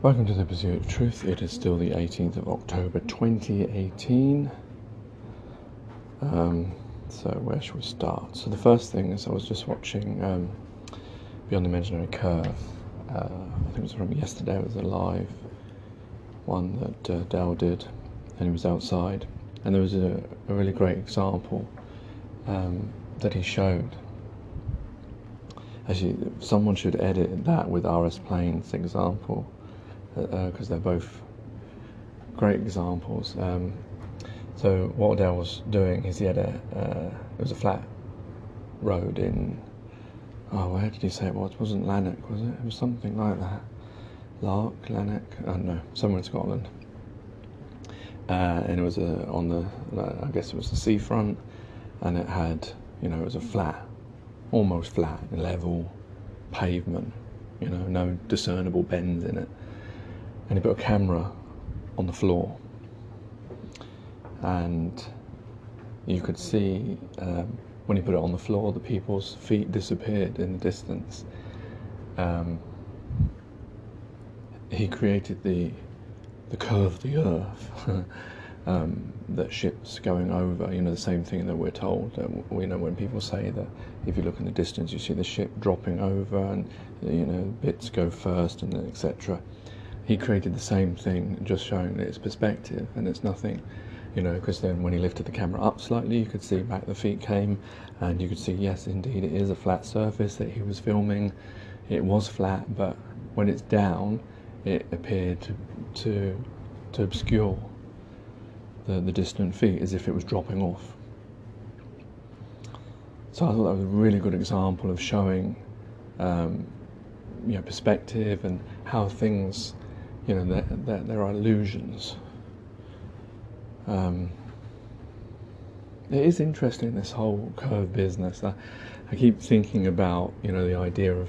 Welcome to the Pursuit of Truth. It is still the 18th of October 2018. So where should we start? So the first thing is I was just watching Beyond the Imaginary Curve. I think it was from yesterday. It was a live one that Dell did, and he was outside. And there was a really great example that he showed. Actually, someone should edit that with RS Plane's example, because they're both great examples. So what Dell was doing is he had it was a flat road in, where did he say it was? It wasn't Lanark, was it? It was something like that. Lanark, I don't know, somewhere in Scotland. And it was on the, I guess it was the seafront, and it had, it was a flat, almost flat, level pavement, no discernible bends in it. And he put a camera on the floor, and you could see when he put it on the floor, the people's feet disappeared in the distance. He created the curve of the earth that ships going over, the same thing that we're told, that when people say that if you look in the distance you see the ship dropping over and bits go first and etc. He created the same thing, just showing its perspective, and it's nothing, because then when he lifted the camera up slightly you could see back the feet came, and you could see, yes, indeed it is a flat surface that he was filming. It was flat, but when it's down it appeared to obscure the distant feet, as if it was dropping off. So I thought that was a really good example of showing perspective and how things, there are illusions. It is interesting, this whole curve business. I keep thinking about the idea of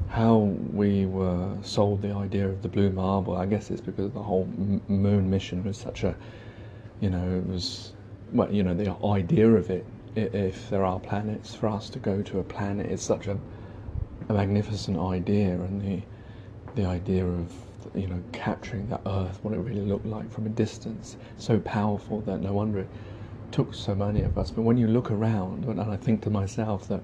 how we were sold the idea of the blue marble. I guess it's because the whole moon mission was such a, it was, the idea of it, if there are planets, for us to go to a planet is such a magnificent idea, and the idea of capturing that Earth, what it really looked like from a distance, so powerful that no wonder it took so many of us. But when you look around, and I think to myself that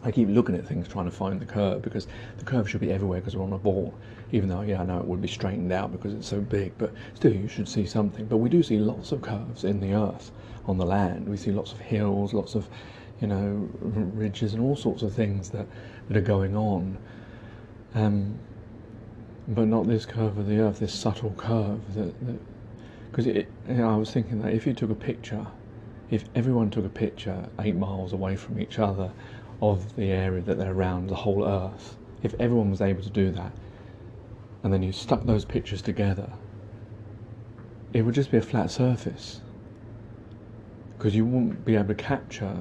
I keep looking at things trying to find the curve, because the curve should be everywhere because we're on a ball, even though I know it would be straightened out because it's so big, but still you should see something. But we do see lots of curves in the earth, on the land. We see lots of hills, lots of ridges and all sorts of things that are going on, but not this curve of the earth, this subtle curve because I was thinking that if you took a picture, if everyone took a picture 8 miles away from each other of the area that they're around, the whole earth, if everyone was able to do that, and then you stuck those pictures together, it would just be a flat surface, because you wouldn't be able to capture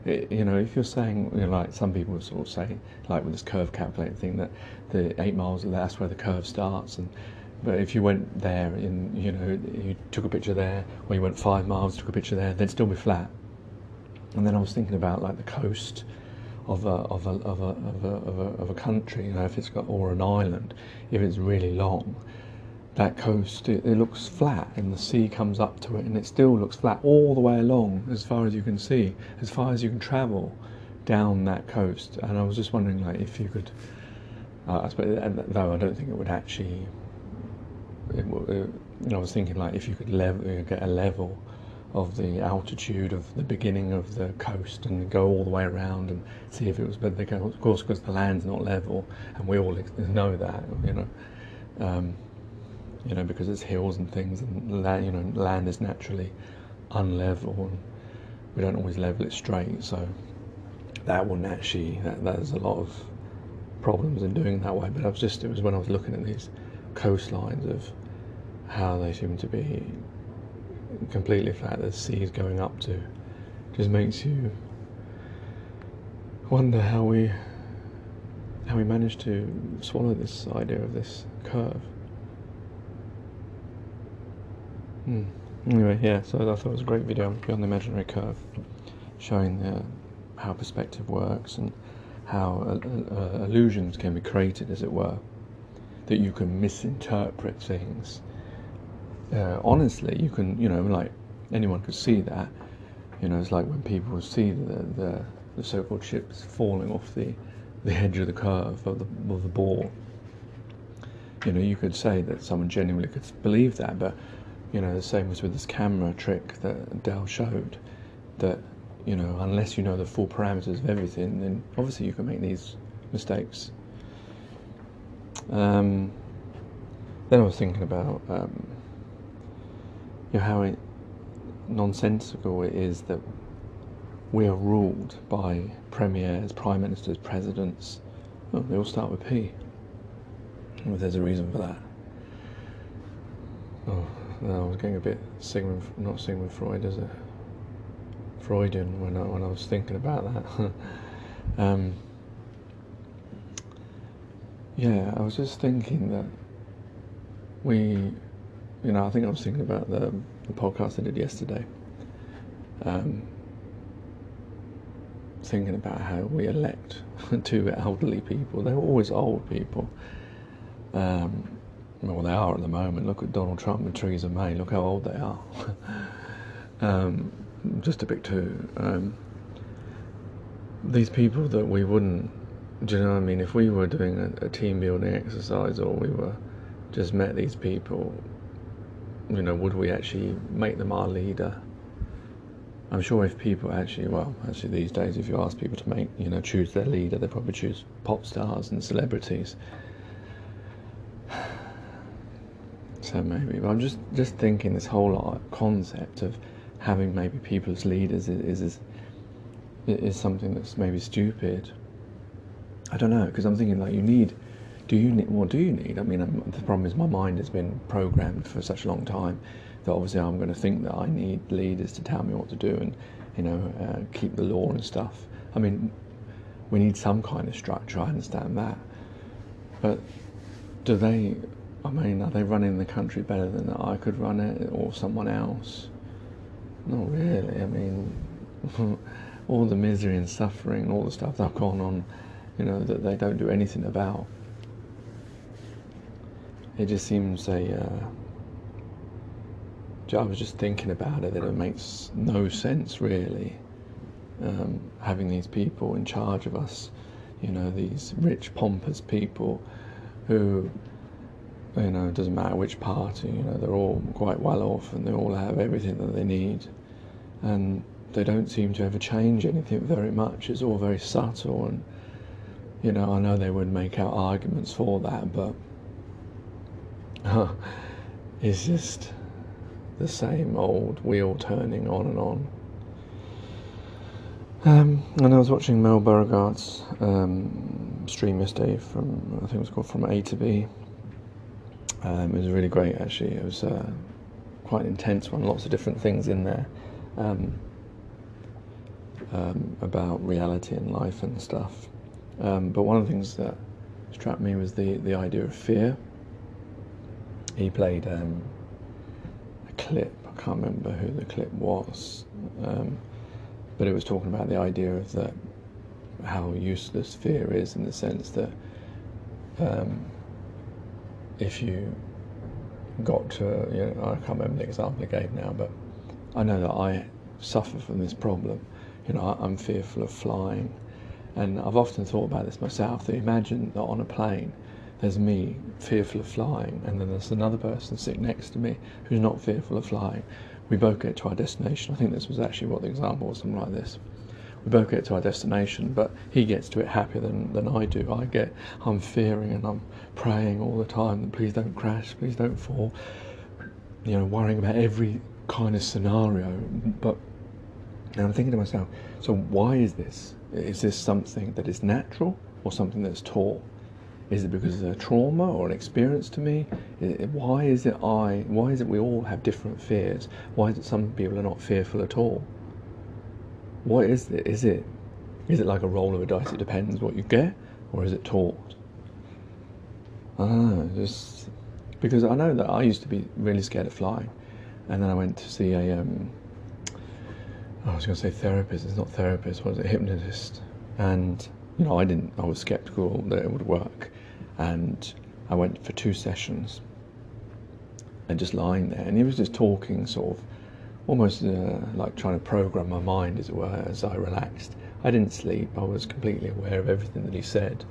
it. If you're saying, like some people sort of say, like with this curve calculator thing, that the 8 miles, that's where the curve starts, but if you went there and you took a picture there, or you went 5 miles, took a picture there, they'd still be flat. And then I was thinking about like the coast of a country, if it's got, or an island, if it's really long, that coast, it looks flat, and the sea comes up to it, and it still looks flat all the way along, as far as you can see, as far as you can travel down that coast. And I was just wondering, like, if you could, I suppose, though I don't think it would actually, I was thinking, like, if you could get a level of the altitude of the beginning of the coast and go all the way around and see if it was, but of course, because the land's not level, and we all know that, because it's hills and things, and land is naturally unlevel, and we don't always level it straight, so that wouldn't actually, there's a lot of problems in doing it that way. But it was when I was looking at these coastlines of how they seem to be completely flat, the seas going up to, just makes you wonder how we managed to swallow this idea of this curve. Anyway, yeah, so I thought it was a great video on Beyond the Imaginary Curve, showing how perspective works and how illusions can be created, as it were. that you can misinterpret things. Honestly, you can, like anyone could see that. It's like when people see the so-called chips falling off the edge of the curve of the ball. You could say that someone genuinely could believe that, but the same was with this camera trick that Dell showed. That unless you know the full parameters of everything, then obviously you can make these mistakes. Then I was thinking about how nonsensical it is that we are ruled by premiers, prime ministers, presidents. Oh, they all start with P. Well, there's a reason for that. Oh, no, I was getting a bit not Sigmund Freud, is it? Freudian when I was thinking about that. Yeah, I was just thinking that I think I was thinking about the podcast I did yesterday. Thinking about how we elect two elderly people. They're always old people. Well, they are at the moment. Look at Donald Trump and Theresa May. Look how old they are. Just a bit too. These people that we wouldn't, do you know what I mean? If we were doing a team building exercise, or we were just met these people, would we actually make them our leader? I'm sure if people actually these days, if you ask people to choose their leader, they probably choose pop stars and celebrities. So maybe, but I'm just thinking this whole concept of having maybe people as leaders is something that's maybe stupid. I don't know, because I'm thinking like do you need? I mean, the problem is my mind has been programmed for such a long time that obviously I'm going to think that I need leaders to tell me what to do and keep the law and stuff. I mean, we need some kind of structure, I understand that, but are they running the country better than I could run it, or someone else? Not really. I mean, all the misery and suffering, all the stuff that's gone on, that they don't do anything about. It just seems I was just thinking about it, that it makes no sense really, having these people in charge of us, these rich, pompous people who, it doesn't matter which party, they're all quite well off and they all have everything that they need, and they don't seem to ever change anything very much. It's all very subtle, and I know they would make out arguments for that, but it's just the same old wheel turning on and on. And I was watching Mel Beauregard's stream yesterday from, I think it was called From A to B. It was really great, actually. It was quite an intense one, lots of different things in there about reality and life and stuff. But one of the things that struck me was the idea of fear. He played a clip, I can't remember who the clip was, but it was talking about the idea of how useless fear is, in the sense that if you got to, I can't remember the example he gave now, but I know that I suffer from this problem. I'm fearful of flying, and I've often thought about this myself, that imagine that on a plane there's me fearful of flying, and then there's another person sitting next to me who's not fearful of flying. We both get to our destination. I think this was actually what the example was, something like this. We both get to our destination, but he gets to it happier than I do. I'm fearing and I'm praying all the time that please don't crash, please don't fall, worrying about every kind of scenario. But now I'm thinking to myself, so why is this? Is this something that is natural or something that's taught? Is it because of a trauma or an experience to me? Why is it we all have different fears? Why is it some people are not fearful at all? What is it? Is it like a roll of a dice? It depends what you get, or is it taught? I don't know, just because I know that I used to be really scared of flying, and then I went to see I was going to say therapist. It's not therapist. What is it? Hypnotist. And I was skeptical that it would work, and I went for 2 sessions, and just lying there, and he was just talking, sort of almost like trying to program my mind, as it were, as I relaxed. I didn't sleep. I was completely aware of everything that he said.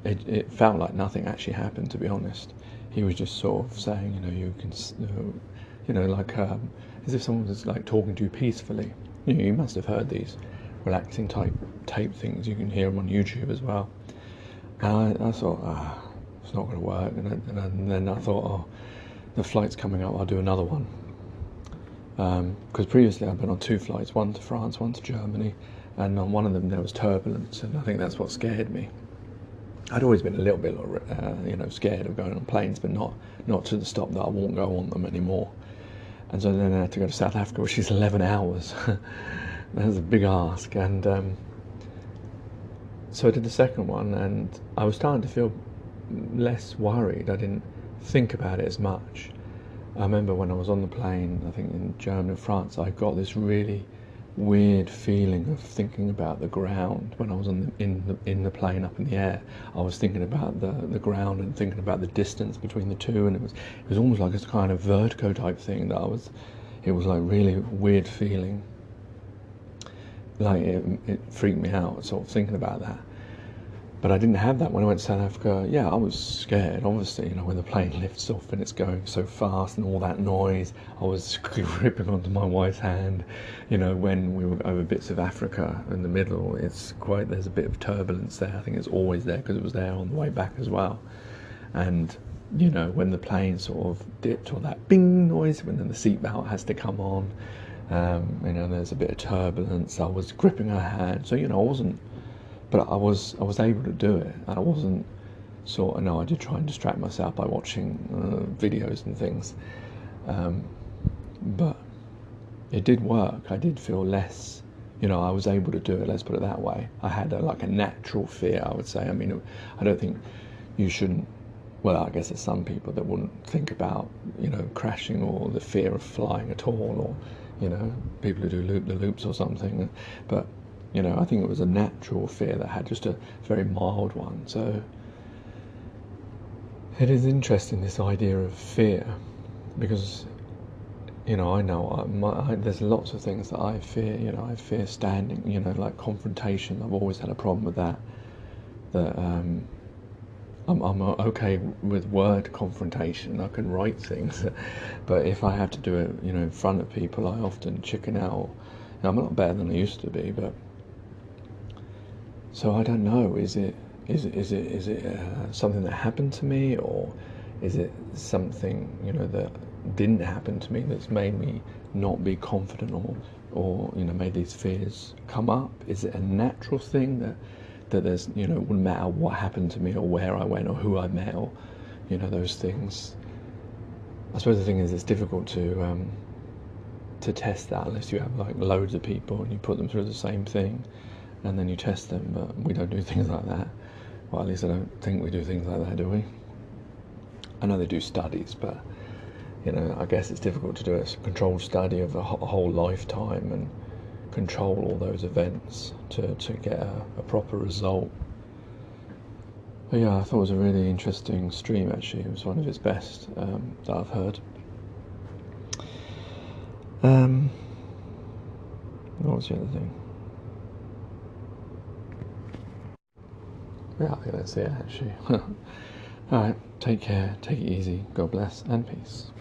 It felt like nothing actually happened, to be honest. He was just sort of saying, you can, like as if someone was like talking to you peacefully. You must have heard these relaxing type tape things. You can hear them on YouTube as well. And I thought, it's not going to work. And then I thought, oh, the flight's coming up. I'll do another one. Because previously I'd been on 2 flights, one to France, one to Germany, and on one of them there was turbulence, and I think that's what scared me. I'd always been a little bit, scared of going on planes, but not to the stop that I won't go on them anymore. And so then I had to go to South Africa, which is 11 hours. That was a big ask. And so I did the second one, and I was starting to feel less worried. I didn't think about it as much. I remember when I was on the plane, I think in Germany and France, I got this really weird feeling of thinking about the ground. When I was in the plane up in the air, I was thinking about the ground and thinking about the distance between the two, and it was almost like this kind of vertigo type thing that it was like really weird feeling. Like it freaked me out, sort of thinking about that. But I didn't have that when I went to South Africa. Yeah, I was scared, obviously, when the plane lifts off and it's going so fast and all that noise. I was gripping onto my wife's hand, when we were over bits of Africa in the middle. There's a bit of turbulence there. I think it's always there because it was there on the way back as well. And, when the plane sort of dipped, or that bing noise, when then the seatbelt has to come on, there's a bit of turbulence. I was gripping her hand. So, I wasn't, but I was able to do it, and I wasn't I did try and distract myself by watching videos and things, but it did work. I did feel less, I was able to do it, let's put it that way. I had a natural fear, I would say. I mean, I don't think you shouldn't, well, I guess there's some people that wouldn't think about, crashing or the fear of flying at all, or, people who do loop-the-loops or something, but I think it was a natural fear that had just a very mild one. So it is interesting, this idea of fear, because I know there's lots of things that I fear. I fear standing, like confrontation. I've always had a problem with that. I'm okay with word confrontation. I can write things, but if I have to do it, in front of people, I often chicken out. I'm not better than I used to be, but. So I don't know. Is it something that happened to me, or is it something that didn't happen to me that's made me not be confident, or made these fears come up? Is it a natural thing that there's it wouldn't matter what happened to me or where I went or who I met, or those things? I suppose the thing is, it's difficult to test that unless you have loads of people and you put them through the same thing. And then you test them, but we don't do things like that. Well, at least I don't think we do things like that, do we? I know they do studies, but, I guess it's difficult to do a controlled study of a whole lifetime and control all those events to get a proper result. But yeah, I thought it was a really interesting stream, actually. It was one of its best that I've heard. What was the other thing? Yeah, I think that's it, actually. Alright, take care, take it easy, God bless, and peace.